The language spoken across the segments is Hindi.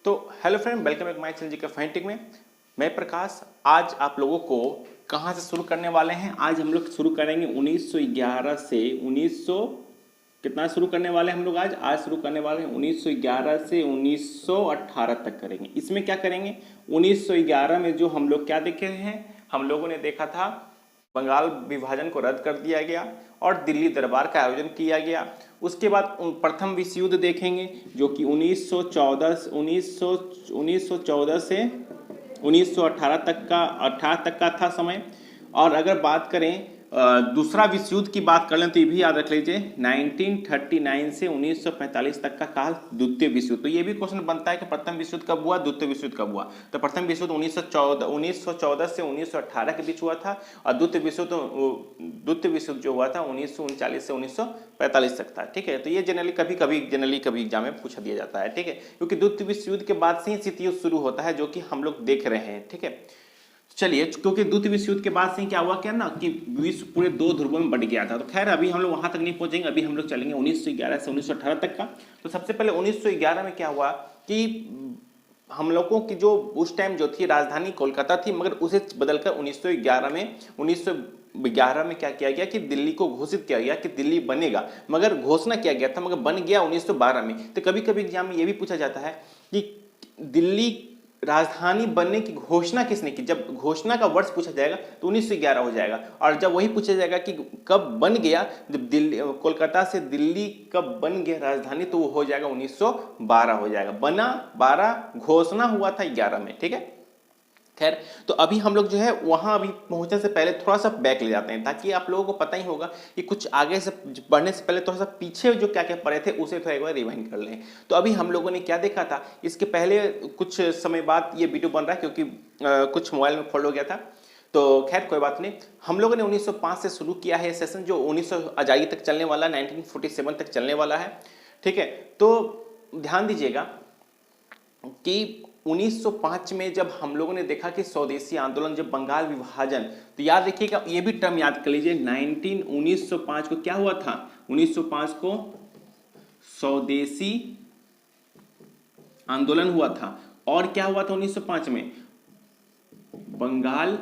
तो hello friend, welcome back my channel जी का फैंटिक में। मैं प्रकाश आज आप लोगों को कहाँ से शुरू करने वाले हैं। आज हम लोग शुरू करेंगे 1911 से 1900 कितना शुरू करने वाले हैं हम लोग। आज शुरू करने वाले हैं 1911 से 1918 तक करेंगे। इसमें क्या करेंगे, 1911 में जो हम लोग क्या देखे हैं, हम लोगों ने देखा था बंगाल विभाजन को रद्द कर दिया गया और दिल्ली दरबार का आयोजन किया गया। उसके बाद प्रथम विश्व युद्ध देखेंगे जो कि 1914 से 1918 तक का था समय। और अगर बात करें दूसरा विश्व युद्ध की बात कर लें तो ये भी याद रख लीजिए 1939 से 1945 तक का काल द्वितीय विश्व युद्ध। तो ये भी क्वेश्चन बनता है कि प्रथम विश्व युद्ध कब हुआ, द्वितीय विश्व युद्ध कब हुआ। तो प्रथम विश्व युद्ध 1914 से 1918 के बीच हुआ था और द्वितीय विश्व युद्ध जो हुआ था 1939 से 1945 तक था। ठीक है, तो ये जनरली कभी एग्जाम में पूछा दिया जाता है। ठीक है, क्योंकि द्वितीय विश्व युद्ध के बाद से ही शीत युद्ध शुरू होता है जो कि हम लोग देख रहे हैं। ठीक है, चलिए, क्योंकि द्वितीय विश्व युद्ध के बाद से क्या हुआ क्या ना कि विश्व पूरे दो ध्रुवों में बंट गया था। तो खैर अभी हम लोग वहां तक नहीं पहुंचेंगे, अभी हम लोग चलेंगे 1911 से 1918 तक का। तो सबसे पहले 1911 में क्या हुआ कि हम लोगों की जो उस टाइम जो थी राजधानी कोलकाता थी, मगर उसे बदलकर 1911 में क्या किया गया कि दिल्ली को घोषित किया गया कि दिल्ली बनेगा। मगर घोषणा किया गया था मगर बन गया 1912 में। तो कभी कभी एग्जाम में यह भी पूछा जाता है कि दिल्ली राजधानी बनने की घोषणा किसने की। जब घोषणा का वर्ष पूछा जाएगा तो 1911 हो जाएगा, और जब वही पूछा जाएगा कि कब बन गया, जब दिल्ली कोलकाता से दिल्ली कब बन गया राजधानी, तो वो हो जाएगा 1912 हो जाएगा। बना 12, घोषणा हुआ था 11 में। ठीक है, खैर तो अभी हम लोग जो है वहां अभी पहुंचने से पहले थोड़ा सा बैक ले जाते हैं, ताकि आप लोगों को पता ही होगा कि कुछ आगे से बढ़ने से पहले थोड़ा सा पीछे जो क्या क्या पढ़े थे उसे थोड़ा एक बार रिवाइंड कर लें। तो अभी हम लोगों ने क्या देखा था, इसके पहले कुछ समय बाद ये वीडियो बन रहा है क्योंकि कुछ मोबाइल में फॉलो हो गया था। तो खैर कोई बात नहीं, हम लोगों ने 1905 से शुरू किया है सेशन जो 1900 आजादी तक चलने वाला, 1947 तक चलने वाला है। ठीक है, तो ध्यान दीजिएगा कि 1905 में जब हम लोगों ने देखा कि स्वदेशी आंदोलन, जब बंगाल विभाजन, तो याद रखिएगा ये भी टर्म याद कर लीजिए 1905 को क्या हुआ था, 1905 को स्वदेशी आंदोलन हुआ था। और क्या हुआ था 1905 में, बंगाल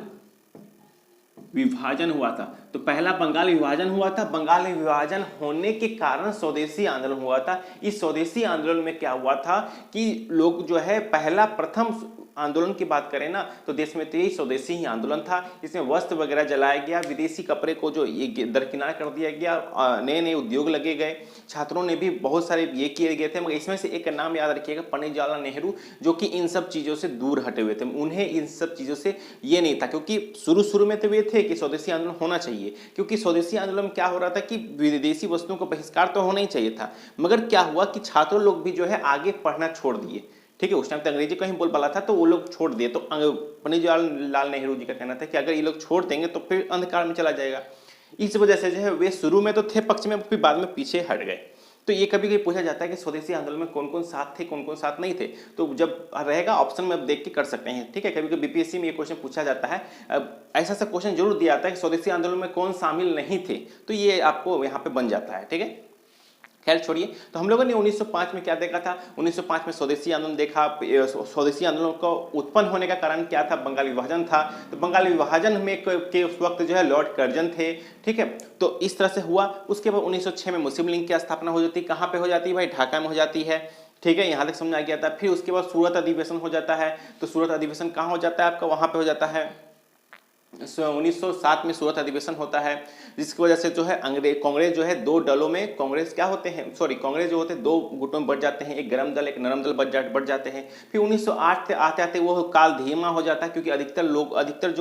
विभाजन हुआ था। तो पहला बंगाल विभाजन हुआ था, बंगाल विभाजन होने के कारण स्वदेशी आंदोलन हुआ था। इस स्वदेशी आंदोलन में क्या हुआ था कि लोग जो है प्रथम आंदोलन की बात करें ना तो देश में तो यही स्वदेशी ही आंदोलन था। इसमें वस्त्र वगैरह जलाया गया, विदेशी कपड़े को जो ये दरकिनार कर दिया गया, नए नए उद्योग लगे गए, छात्रों ने भी बहुत सारे ये किए गए थे। मगर इसमें से एक नाम याद रखिएगा, पंडित जवाहरलाल नेहरू, जो कि इन सब चीज़ों से दूर हटे हुए थे। उन्हें इन सब चीज़ों से ये नहीं था, क्योंकि शुरू में तो ये थे कि स्वदेशी आंदोलन होना चाहिए, क्योंकि स्वदेशी आंदोलन में क्या हो रहा था कि विदेशी वस्तुओं का बहिष्कार तो होना ही चाहिए था। मगर क्या हुआ कि छात्रों लोग भी जो है आगे पढ़ना छोड़ दिए। ठीक है, उस टाइम तो अंग्रेजी कहीं बोलबाला था तो वो लोग छोड़ दिए। तो पंडित जवाहरलाल नेहरू जी का कहना था कि अगर ये लोग छोड़ देंगे तो फिर अंधकार में चला जाएगा। इस वजह से जो है वे शुरू में तो थे पक्ष में, फिर बाद में पीछे हट गए। तो ये कभी कभी पूछा जाता है कि स्वदेशी आंदोलन में कौन कौन साथ थे, कौन कौन साथ नहीं थे। तो जब रहेगा ऑप्शन में देख के कर सकते हैं। ठीक है, कभी कभी बीपीएससी में ये क्वेश्चन पूछा जाता है, ऐसा क्वेश्चन जरूर दिया जाता है कि स्वदेशी आंदोलन में कौन शामिल नहीं थे, तो ये आपको यहाँ पे बन जाता है। ठीक है, खैर छोड़िए। तो हम लोगों ने 1905 में क्या देखा था, 1905 में स्वदेशी आंदोलन देखा। स्वदेशी आंदोलन को उत्पन्न होने का कारण क्या था, बंगाल विभाजन था। तो बंगाल विभाजन में के उस वक्त जो है लॉर्ड कर्जन थे। ठीक है, तो इस तरह से हुआ। उसके बाद 1906 में मुस्लिम लीग की स्थापना हो जाती है। कहाँ पे हो जाती है भाई, ढाका में हो जाती है। ठीक है, यहाँ तक समझ आ गया था। फिर उसके बाद सूरत अधिवेशन हो जाता है। तो सूरत अधिवेशन कहाँ हो जाता है आपका, वहाँ पे हो जाता है 1907 में सूरत अधिवेशन होता है, जिसकी वजह से जो है कांग्रेस जो है दो दलों में, कांग्रेस जो होते हैं दो गुटों में बढ़ जाते हैं, एक गरम दल एक नरम दल बढ़ जाते हैं। फिर 1908 से आते आते वो काल धीमा हो जाता है, क्योंकि अधिकतर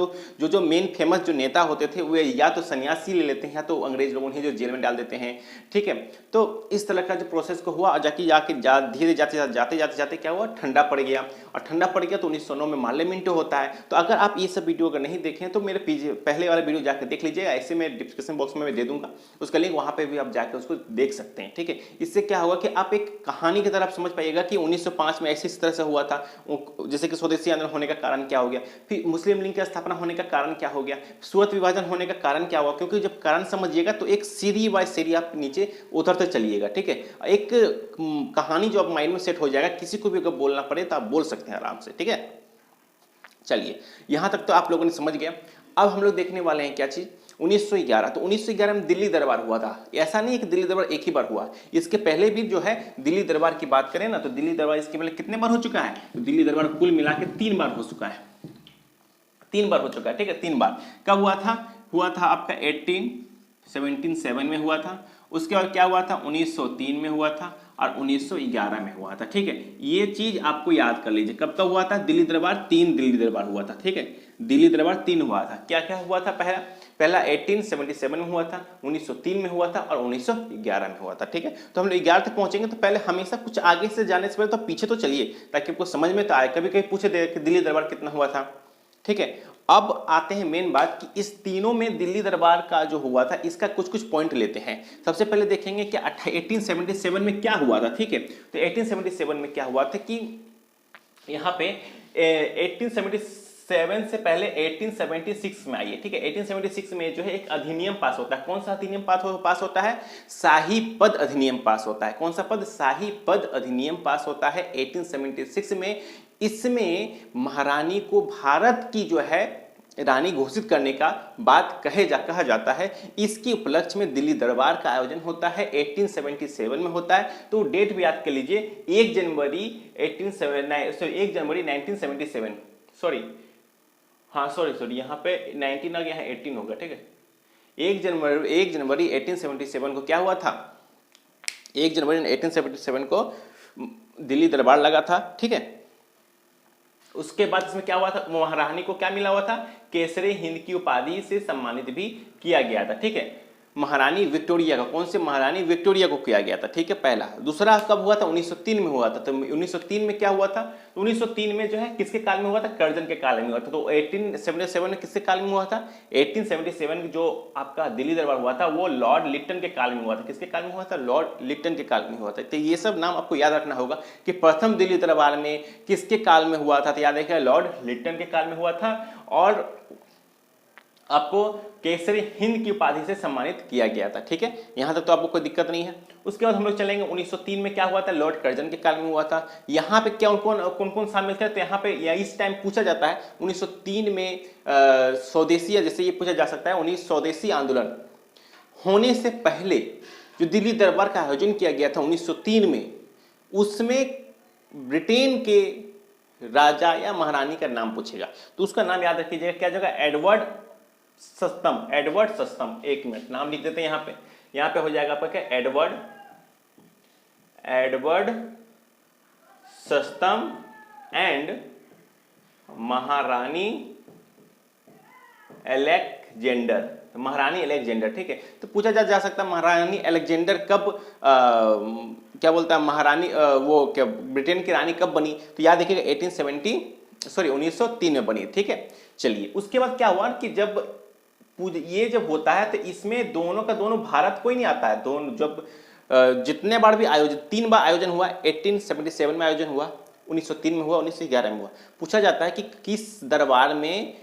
जो मेन फेमस जो नेता होते थे वे या तो सन्यासी ले लेते हैं या तो अंग्रेज लोग उन्हें जो जेल में डाल देते हैं। ठीक है, तो इस तरह का जो प्रोसेस को हुआ, धीरे जाते क्या हुआ, ठंडा पड़ गया। और ठंडा पड़ गया तो 1909 में मार्लियामेंटो होता है। तो अगर आप ये सब वीडियो अगर नहीं देखें तो तो मेरे पहले वाला वीडियो जाकर देख लीजिएगा, ऐसे मैं डिस्क्रिप्शन बॉक्स में मैं दे दूंगा उसका लिंक, वहाँ पे भी आप जाकर उसको देख सकते हैं। ठीक है, इससे क्या होगा कि आप एक कहानी की तरफ समझ पाइएगा कि 1905 में ऐसे इस तरह से हुआ था, जैसे कि स्वदेशी आंदोलन होने का कारण क्या हो गया, फिर मुस्लिम लीग की स्थापना होने का कारण क्या हो गया, सुअत विभाजन होने का कारण क्या हुआ, क्योंकि जब कारण समझिएगा तो एक सीढ़ी बाय सीढ़ी आप नीचे उतरते चलिएगा। ठीक है, एक कहानी जो आप माइंड में सेट हो जाएगा, किसी को भी अगर बोलना पड़े तो आप बोल सकते हैं आराम से। ठीक है, चलिए यहां तक तो आप लोगों ने समझ गया। अब हम लोग देखने वाले हैं क्या चीज, 1911। तो 1911 में दिल्ली दरबार हुआ था। ऐसा नहीं है कि दिल्ली दरबार एक ही बार हुआ, इसके पहले भी जो है दिल्ली दरबार की बात करें ना तो दिल्ली दरबार इसके पहले कितने बार हो चुका है, तो दिल्ली दरबार कुल मिला के 3 बार हो चुका है, 3 बार हो चुका है। ठीक है, 3 बार। कब हुआ था आपका 1877 में हुआ था, उसके बाद क्या हुआ था 1903 में हुआ था और 1911 में हुआ था। ठीक है, ये चीज आपको याद कर लीजिए। कब हुआ था दिल्ली दरबार, 3 दिल्ली दरबार हुआ था। ठीक है, दिल्ली दरबार 3 हुआ था। क्या क्या हुआ था, पहला 1877 में हुआ था, 1903 में हुआ था और 1911 में हुआ था। ठीक है, तो हम लोग 11 तक पहुंचेंगे तो पहले हमेशा कुछ आगे से जाने से पहले तो पीछे तो चलिए, ताकि आपको समझ में तो आए। कभी कभी पूछे दे कि दिल्ली दरबार कितना हुआ था। ठीक है, अब आते हैं मेन बात कि इस तीनों में दिल्ली दरबार का जो हुआ था इसका कुछ कुछ पॉइंट लेते हैं। सबसे पहले देखेंगे कि 1877 में क्या हुआ था। ठीक है, तो 1877 में क्या हुआ था कि यहाँ पे 1877 से पहले 1876 में आइए। ठीक है, 1876 में जो है एक अधिनियम पास होता है। कौन सा अधिनियम पास होता है, शाही पद अधिनियम पास होता है। कौन सा पद, शाही पद अधिनियम पास होता है 1876 में। इसमें महारानी को भारत की जो है रानी घोषित करने का बात कहा जाता है। इसके उपलक्ष्य में दिल्ली दरबार का आयोजन होता है, 1877 में होता है। तो डेट भी याद कर लीजिए, 1 जनवरी 1977, सॉरी यहाँ पे 19 आ गया, यहाँ 18 होगा। ठीक है, 1 जनवरी 1877 को क्या हुआ था, 1 जनवरी 1877 को दिल्ली दरबार लगा था। ठीक है, उसके बाद इसमें क्या हुआ था, महारानी को क्या मिला हुआ था, केसरी हिंद की उपाधि से सम्मानित भी किया गया था। ठीक है, महारानी विक्टोरिया का, कौन से महारानी विक्टोरिया को किया गया था। ठीक है, पहला। दूसरा कब हुआ था, 1903 में हुआ था। तो 1903 में क्या हुआ था, तो 1903 में जो है किसके काल में हुआ था, कर्जन के काल में हुआ था। तो 1877 में किसके काल में हुआ था, 1877 जो आपका दिल्ली दरबार हुआ था वो लॉर्ड लिट्टन के काल में हुआ था। किसके काल में हुआ था, लॉर्ड लिट्टन के काल में हुआ था। तो ये सब नाम आपको याद रखना होगा कि प्रथम दिल्ली दरबार में किसके काल में हुआ था, तो याद रखिएगा लॉर्ड लिट्टन के काल में हुआ था और आपको केसरी हिंद की उपाधि से सम्मानित किया गया था। ठीक है, यहां तक तो आपको कोई दिक्कत नहीं है। उसके बाद हम लोग चलेंगे 1903 में क्या हुआ था, लॉर्ड कर्जन के काल में हुआ था। यहाँ पे क्या कौन कौन शामिल थे, तो यहाँ पे इस टाइम पूछा जाता है 1903 में स्वदेशी, जैसे ये पूछा जा सकता है 19 स्वदेशी आंदोलन होने से पहले जो दिल्ली दरबार का आयोजन किया गया था 1903 में, उसमें ब्रिटेन के राजा या महारानी का नाम पूछेगा। तो उसका नाम याद रखिएगा, क्या जगह, एडवर्ड सस्तम। 1 मिनट नाम लिख देते हैं यहाँ पे हो जाएगा आपका क्या, एडवर्ड सस्तम एंड महारानी अलेक्जेंडर, महारानी अलेक्जेंडर। ठीक है, तो पूछा जा सकता है महारानी अलेक्जेंडर कब क्या बोलता है, महारानी वो क्या ब्रिटेन की रानी कब बनी, तो याद रखिएगा 1903 में बनी। ठीक है, चलिए उसके बाद क्या हुआ कि जब ये जब होता है तो इसमें दोनों का दोनों भारत कोई नहीं आता है। दोनों जब जितने बार भी आयोजन, 3 बार आयोजन हुआ, 1877 में आयोजन हुआ, 1903 में हुआ, 1911 में हुआ। पूछा जाता है कि किस दरबार में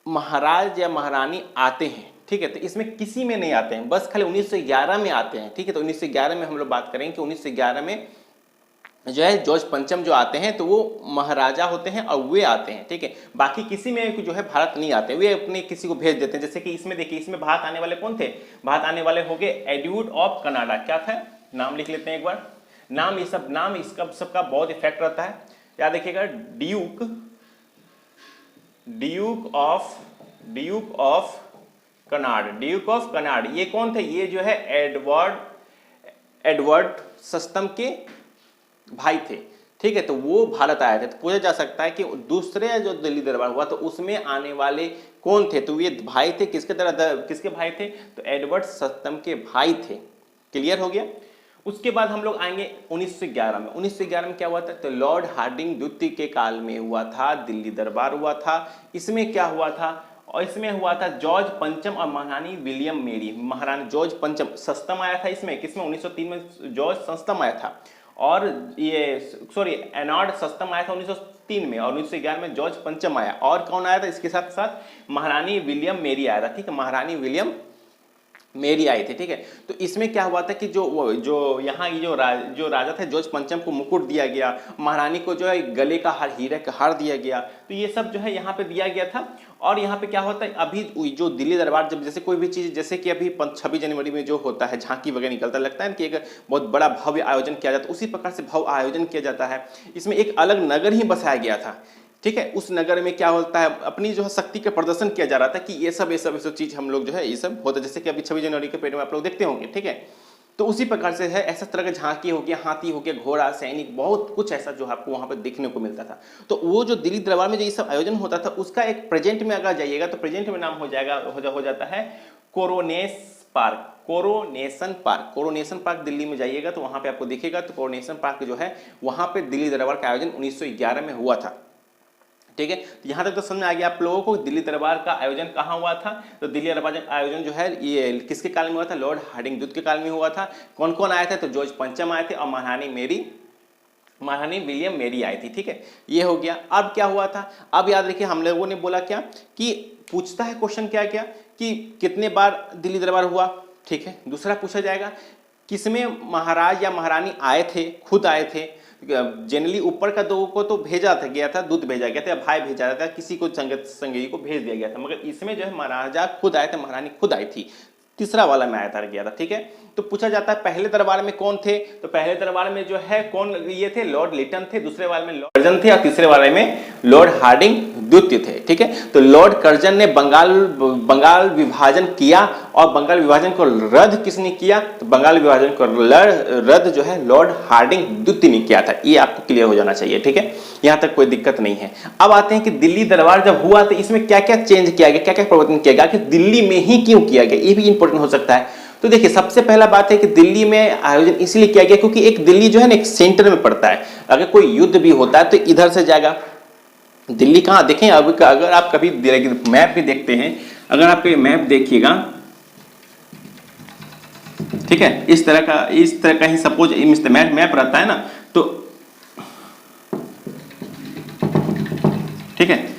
महाराज या महारानी आते हैं। ठीक है, तो इसमें किसी में नहीं आते हैं, बस खाली 1911 में आते हैं। ठीक है, तो 1911 में हम लोग बात करेंगे कि 1911 में जो है जॉर्ज पंचम जो आते हैं तो वो महाराजा होते हैं और वे आते हैं। ठीक है, बाकी किसी में जो है भारत नहीं आते, वे अपने किसी को भेज देते हैं। जैसे कि इसमें देखिए, इसमें भारत आने वाले कौन थे, भारत आने वाले हो गए एडवर्ड ऑफ कनाडा। क्या था, नाम लिख लेते हैं एक बार, नाम, ये सब नाम इसका सबका बहुत इफेक्ट रहता है, याद रखिएगा। ड्यूक ऑफ कनाड, ये कौन थे, ये जो है एडवर्ड सस्तम के भाई थे। ठीक है, तो वो भारत आए थे। तो पूछा जा सकता है कि दूसरे जो दिल्ली दरबार हुआ तो उसमें आने वाले कौन थे, तो ये भाई थे, किसके भाई थे, तो एडवर्ड सस्तम के भाई थे। क्लियर हो गया। उसके बाद हम लोग आएंगे 1911 में। 1911 में क्या हुआ था, तो लॉर्ड हार्डिंग द्वितीय के काल में हुआ था, दिल्ली दरबार हुआ था। इसमें क्या हुआ था, और इसमें हुआ था जॉर्ज पंचम और महारानी विलियम मेरी। महारानी जॉर्ज पंचम सस्तम आया था इसमें, किसमें 1903 में जॉर्ज सस्तम आया था, और ये सॉरी एनॉर्ड सस्तम आया था 1903 में, और 1911 में जॉर्ज पंचम आया। और कौन आया था इसके साथ साथ? महारानी विलियम मेरी आया था, ठीक है, महारानी विलियम मेरी आई थी, ठीक है। तो इसमें क्या हुआ था कि जो यहाँ की जो राजा थे जॉर्ज पंचम को मुकुट दिया गया, महारानी को जो है गले का हार, हीरे का हार दिया गया, तो ये सब जो है यहाँ पे दिया गया था। और यहाँ पे क्या होता है, अभी जो दिल्ली दरबार जब जैसे कोई भी चीज़, जैसे कि अभी 26 जनवरी में जो होता है झांकी वगैरह निकलता, लगता है कि एक बहुत बड़ा भव्य आयोजन किया जाता है, उसी प्रकार से भव्य आयोजन किया जाता है। इसमें एक अलग नगर ही बसाया गया था, ठीक है। उस नगर में क्या होता है, अपनी जो है शक्ति का प्रदर्शन किया जा रहा था कि ये सब चीज हम लोग जो है ये सब होता है, जैसे कि अभी 26 जनवरी के पेड़ में आप लोग देखते होंगे, ठीक है। तो उसी प्रकार से है, ऐसा तरह का झांकी हो गया, हाथी हो गया, घोड़ा, सैनिक, बहुत कुछ ऐसा जो आपको वहां पर देखने को मिलता था। तो वो जो दिल्ली दरबार में जो ये सब आयोजन होता था, उसका एक प्रेजेंट में अगर जाइएगा तो प्रेजेंट में नाम हो जाता है कोरोनेशन पार्क दिल्ली में जाइएगा तो वहां पे आपको दिखेगा। तो कोरोनेशन पार्क जो है वहां पे दिल्ली दरबार का आयोजन 1911 में हुआ था, ठीक है। तो यहाँ तक तो समझ में आ गया आप लोगों को दिल्ली दरबार का आयोजन कहाँ हुआ था। तो दिल्ली दरबार आयोजन जो है ये किसके काल में हुआ था? लॉर्ड हार्डिंग के काल में हुआ था। कौन कौन आए थे? तो जॉर्ज पंचम आए थे और महारानी विलियम मेरी आई थी, ठीक है। ये हो गया। अब क्या हुआ था? अब याद रखिए हम लोगों ने बोला क्या कि पूछता है क्वेश्चन क्या क्या कि कितने बार दिल्ली दरबार हुआ, ठीक है। दूसरा पूछा जाएगा किसमें महाराज या महारानी आए थे, खुद आए थे। जनरली ऊपर का दो को तो भेजा था गया था, दूत भेजा गया था, भाई भेजा था, किसी को संगी को भेज दिया गया था, मगर इसमें जो है महाराजा खुद आए थे, महारानी खुद आई थी। तीसरा वाला में आया गया था, ठीक है। तो पूछा जाता है पहले दरबार में कौन थे? तो पहले दरबार में जो है कौन ये थे? लॉर्ड लिटन थे, दूसरे वाले में लॉर्ड कर्जन थे और तीसरे वाले में लॉर्ड हार्डिंग द्वितीय थे, ठीक है। तो लॉर्ड कर्जन ने बंगाल विभाजन किया और बंगाल विभाजन को रद्द किसने किया? तो बंगाल विभाजन को रद्द जो है लॉर्ड हार्डिंग द्वितीय ने किया था। ये आपको क्लियर हो जाना चाहिए, ठीक है, यहां तक कोई दिक्कत नहीं है। अब आते हैं कि दिल्ली दरबार जब हुआ तो इसमें क्या क्या चेंज किया गया, क्या क्या परिवर्तन किया गया, कि दिल्ली में ही क्यों किया गया, ये भी इंपॉर्टेंट हो सकता है। तो देखिए सबसे पहला बात है कि दिल्ली में आयोजन इसलिए किया गया क्योंकि एक दिल्ली जो है ना एक सेंटर में पड़ता है। अगर कोई युद्ध भी होता है तो इधर से जाएगा। दिल्ली कहाँ देखें, अब अगर आप कभी मैप भी देखते हैं, अगर आप मैप देखिएगा, ठीक है, इस तरह का ही सपोज मैप रहता है ना, तो ठीक है,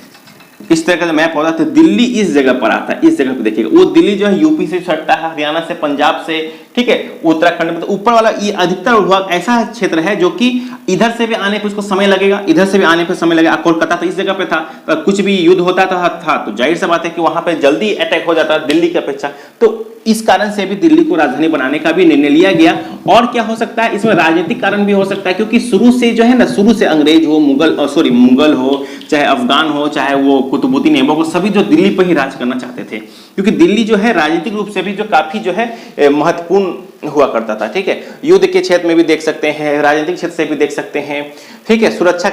इस तरह का मैप होता है। तो दिल्ली इस जगह पर आता है, इस जगह पे देखिएगा। वो दिल्ली जो है यूपी से सटता है, हरियाणा से, पंजाब से, ठीक है, उत्तराखंड में। तो ऊपर वाला ये अधिकतर भूभाग ऐसा क्षेत्र है जो कि इधर से भी आने पे उसको समय लगेगा, इधर से भी आने पे समय लगेगा। कोलकाता तो इस जगह पे था, तो कुछ भी युद्ध होता था तो जाहिर सी बात है कि वहां पे जल्दी अटैक हो जाता है दिल्ली की अपेक्षा। तो इस कारण से भी दिल्ली को राजधानी बनाने का भी निर्णय लिया गया। और क्या हो सकता है इसमें? राजनीतिक कारण भी हो सकता है, क्योंकि शुरू से जो है ना, शुरू से अंग्रेज हो, मुगल हो, चाहे अफगान हो, चाहे वो कुतुबुद्दीन ऐबक हो, सभी जो दिल्ली पर ही राज करना चाहते थे, क्योंकि दिल्ली जो है राजनीतिक रूप से भी जो काफी जो है महत्वपूर्ण हुआ करता था, ठीक है। युद्ध के क्षेत्र में भी देख सकते हैं, राजनीतिक क्षेत्र से भी देख सकते हैं, ठीक है, सुरक्षा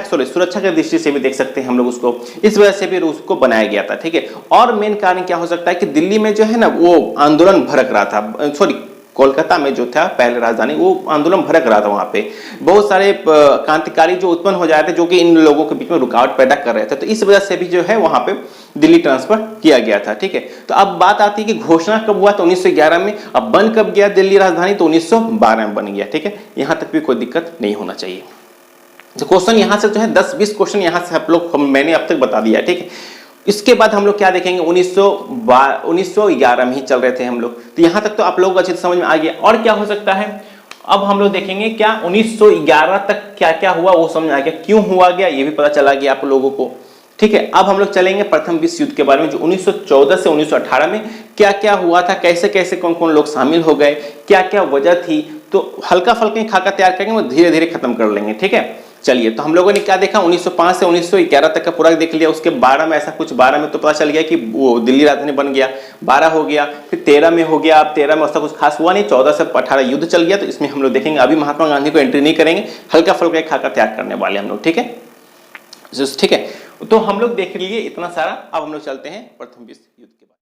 की दृष्टि से भी देख सकते हैं हम लोग उसको। इस वजह से भी उसको बनाया गया था, ठीक है। और मेन कारण क्या हो सकता है कि दिल्ली में जो है ना वो आंदोलन भड़क रहा था, कोलकाता में जो था पहले राजधानी, वो आंदोलन भड़क रहा था। वहां पे बहुत सारे क्रांतिकारी जो उत्पन्न हो जाए थे, जो कि इन लोगों के बीच में रुकावट पैदा कर रहे थे। तो इस वजह से भी जो है वहां पे दिल्ली ट्रांसफर किया गया था, ठीक है। तो अब बात आती है कि घोषणा कब हुआ? तो 1911 में। अब बन कब गया दिल्ली राजधानी? तो 1912 में बन गया, ठीक है। यहां तक भी कोई दिक्कत नहीं होना चाहिए। तो क्वेश्चन यहां से जो है 10-20 क्वेश्चन यहां से आप लोग मैंने अब तक बता दिया, ठीक है। इसके बाद हम लोग क्या देखेंगे? 1911 में ही चल रहे थे हम लोग। तो यहां तक तो आप लोगों को अच्छे से समझ में आ गया। और क्या हो सकता है अब हम लोग देखेंगे, क्या 1911 तक क्या क्या हुआ वो समझ आ गया, क्यों हुआ गया ये भी पता चला गया आप लोगों को, ठीक है। अब हम लोग चलेंगे प्रथम विश्व युद्ध के बारे में, जो 1914 से 1918 में क्या क्या हुआ था, कैसे कैसे कौन कौन लोग शामिल हो गए, क्या क्या वजह थी। तो हल्का फल्का खाका तैयार करेंगे, वो धीरे धीरे खत्म कर लेंगे, ठीक है। चलिए, तो हम लोगों ने क्या देखा? 1905 से 1911 तक का पूरा देख लिया। उसके 12 में ऐसा कुछ 12 में तो पता चल गया कि वो दिल्ली राजधानी बन गया, 12 हो गया, फिर 13 में हो गया। अब 13 में ऐसा कुछ खास हुआ नहीं, 14 से 18 युद्ध चल गया। तो इसमें हम लोग देखेंगे, अभी महात्मा गांधी को एंट्री नहीं करेंगे, हल्का फल्का खाका तैयार करने वाले हम लोग, ठीक है, ठीक है। तो हम लोग देख लिए इतना सारा। अब हम लोग चलते हैं प्रथम विश्व युद्ध के बाद।